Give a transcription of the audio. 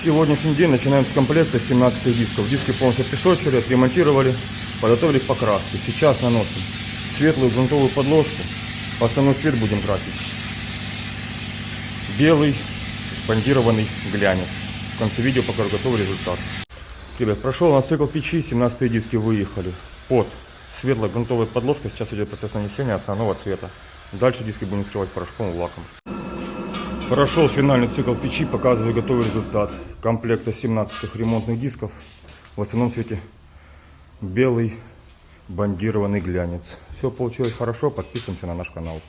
Сегодняшний день начинаем с комплекта 17 дисков. Диски полностью песочили, отремонтировали, подготовили к покраске. Сейчас наносим светлую грунтовую подложку. Основной цвет будем красить белый бандированный глянец. В конце видео покажу готовый результат. Ребят, прошел у нас цикл печи, 17 диски выехали под светлой грунтовой подложкой. Сейчас идет процесс нанесения основного цвета. Дальше диски будем скрывать порошком и лаком. Прошел финальный цикл печи, показываю готовый результат комплекта 17 ремонтных дисков. В основном цвете белый бандированный глянец. Все получилось хорошо, подписываемся на наш канал.